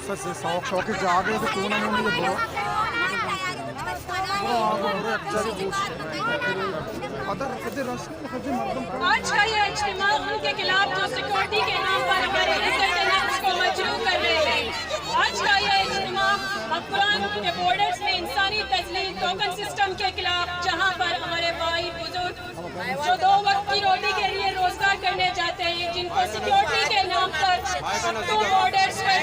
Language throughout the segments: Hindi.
मकसद से शौक जागे तो टूर्नामेंट ये आज का ये इज्तिमा उनके खिलाफ जो सिक्योरिटी के नाम पर हमारे इज्जत के नफ्स को मजरूह कर रहे हैं। आज का ये इज्तिमा अफगान के बॉर्डर्स में इंसानी तजलील टोकन सिस्टम के खिलाफ, जहाँ पर हमारे भाई बुजुर्ग जो 2 वक्त की रोटी के लिए रोजगार करने जाते हैं, जिनको सिक्योरिटी के नाम पर तो बॉर्डर्स पर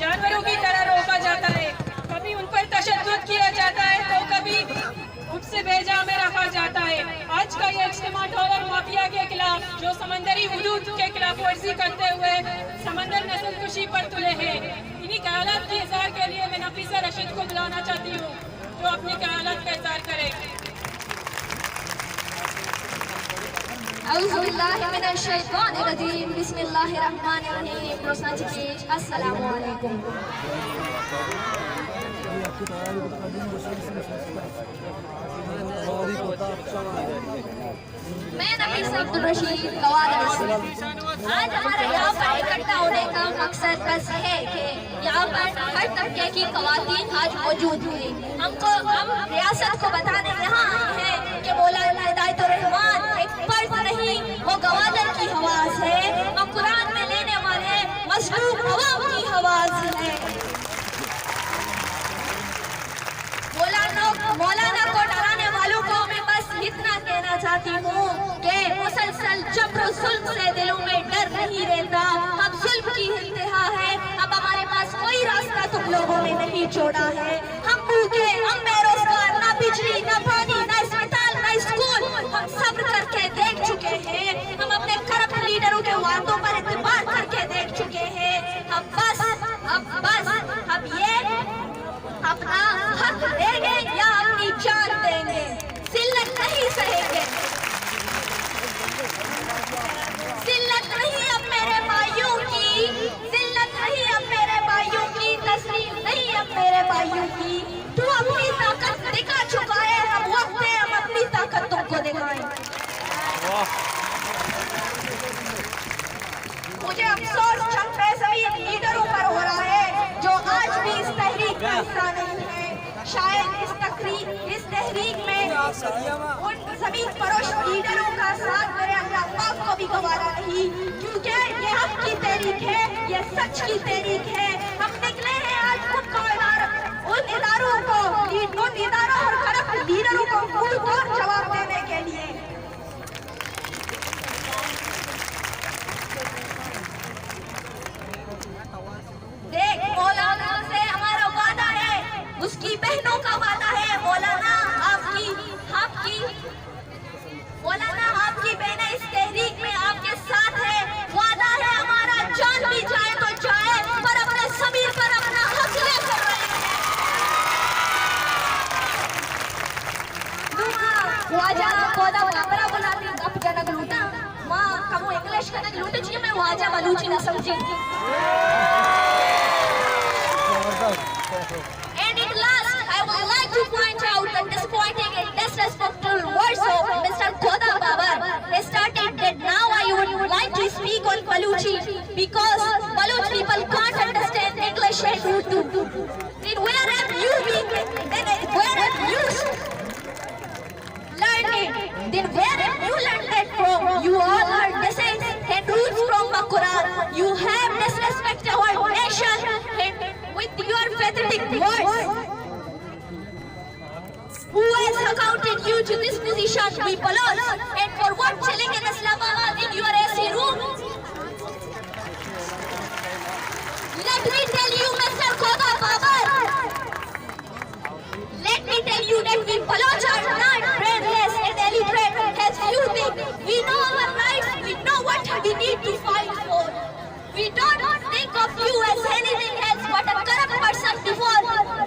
जानवरों की तरह रोका जाता है। कभी उन पर तशद्दुद किया जाता है तो कभी उससे भेजा में रखा जाता है। आज का ये इज्तिमा डॉलर माफिया के खिलाफ जो समंदरी हुदूद के खिलाफ वर्जी करते हुए समंदर नस्लकुशी पर तुले हैं। इन्हीं ख्यालात के इज़हार के लिए मैं नफीसा रशीद को बुलाना चाहती हूँ जो अपने ख्यालात का इज़हार करे। मैं नफीसा अब्दुल रशीद गवादर। आज हमारा यहाँ पर इकट्ठा होने का मकसद बस है कि यहाँ पर हर तबके की ख़वातीन आज मौजूद हुई। हम रियासत को बताने यहाँ आए हैं कि मौलाना हिदायतुर रहमान एक फर्द नहीं, वो गवादर की आवाज़ है, वो कुरान में लेने वाले मजलूम अवाम की आवाज़ है। मौलाना को डराने वालों को मैं बस इतना कहना चाहती हूँ कि मुसलसल जबर जुल्म से दिलों में डर नहीं रहता। अब जुल्म की इंतहा है, अब हमारे पास कोई रास्ता तुम लोगों ने नहीं छोड़ा है। हम भूखे, हम बेरोजगार, ना बिजली, ना पानी, ना अस्पताल, ना स्कूल, हम सब्र करके देख चुके हैं। हम अपने करप्ट लीडरों के वादों पर इत्तेबार करके देख चुके हैं। अब ये अपना हक देंगे या अपनी जान देंगे, जिल्लत नहीं सहेंगे। जिल्लत नहीं अब मेरे भाइयों की, जिल्लत नहीं अब मेरे भाइयों की, तस्लीम नहीं अब मेरे भाइयों की। तू अपनी ताकत दिखा चुका है, अब वक्त है हम अपनी ताकत तुमको दिखाएं। मुझे अफसोस चंद फैसली लीडरों पर हो रहा है जो आज भी इस तहरीक का हिस्सा नहीं है। शायद इस तहरीक में उन सभी फरोश लीडरों का साथ मेरे अल्लाह पाक को भी गवारा नहीं, क्योंकि ये हक की तहरीक है, ये सच की तहरीक है। हम निकले हैं आज उन इदारों और करप्ट लीडरों को मुंह तोड़ जवाब देने के लिए। देख, मौलाना से हमारा वादा है, उसकी बहनों का वादा है। मौलाना आपकी बहनें इस तहरीक में आपके साथ है। वादा है हमारा, जान भी जाए तो जाए, पर अपने ज़मीर पर अपना हक लेकर रहेंगे। वाजा कोदा बराबर बुलाती अब जनक लूटा मां कमो इंग्लिश कनक लूटे जी मैं वाजा बलूची न समझी। And at last, I would like to point out the disappointing and disrespectful words of Mr. Khoda Babar. They started that now I would like to speak on Baluchi because Baluch people can't understand English and Urdu. Then where have you learned it? Then where have you learned that from? You all are descendants and roots from the Quran. You have disrespected our nation and with your pathetic words. Who has accounted you to this position, we Baloch, and for what chilling in Islamabad in your AC room? Let me tell you, Mr. Khoda Babar. Let me tell you that we Baloch are not brainless and illiterate as you think. We know our rights, we know what we need to fight for. We don't think of you as anything else but a corrupt person before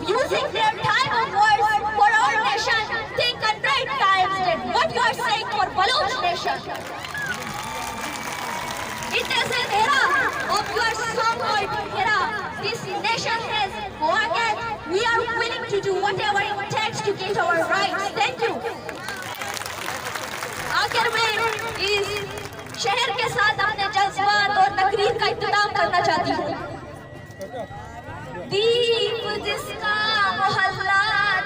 using their time and words for our nation. Think 100 times that what you are saying for Baloch nation. It is an era of your so-called era. This nation has wanted. We are willing to do whatever it takes to get our rights. Thank you. आखिर में इस शहर के साथ अपने जज्बात और तकरीर का इख्तिताम करना चाहती हूँ। जिसका मोहल्ला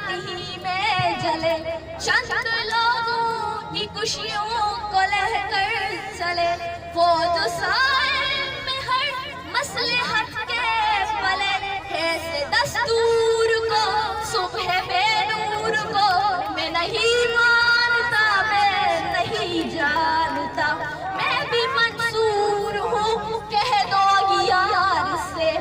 ही में जले, चंद लोगों की खुशियों को लहकर चले, वो जो साए में हर मसलहत के पले, ऐसे दस्तूर को सुबह बेनूर को मैं नहीं मानता, मैं नहीं जानता, मैं भी मंसूर हूँ कह दो यार से,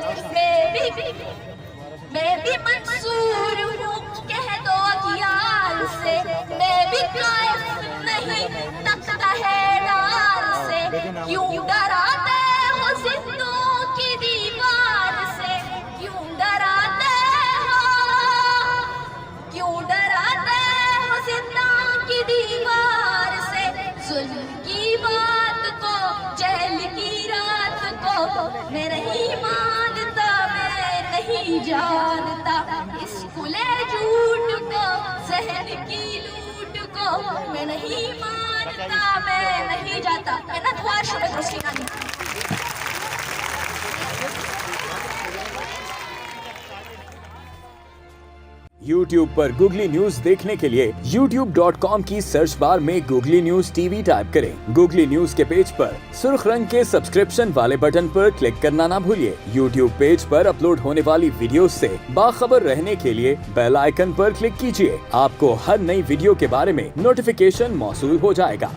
मैं भी मंसूर हूँ कह दो यार से, मैं भी कायफ नहीं तकता है डार से, क्यों डराते हो जिंदों की दीवार से, क्यों डराते हो जिंदों की दीवार से, जुल्म की बात को जेल की रात को मैं नहीं मानता, मैं नहीं जानता, इस खुले झूठ को सहन की लूट को मैं नहीं मानता, मैं नहीं जाता। मैं ना द्वार शुभ मुस्लिम YouTube पर गूगली न्यूज देखने के लिए youtube.com की सर्च बार में गूगली न्यूज टीवी टाइप करें। गूगली न्यूज के पेज पर सुर्ख रंग के सब्सक्रिप्शन वाले बटन पर क्लिक करना ना भूलिए। YouTube पेज पर अपलोड होने वाली वीडियोस से बाखबर रहने के लिए बेल आइकन पर क्लिक कीजिए। आपको हर नई वीडियो के बारे में नोटिफिकेशन मौसूल हो जाएगा।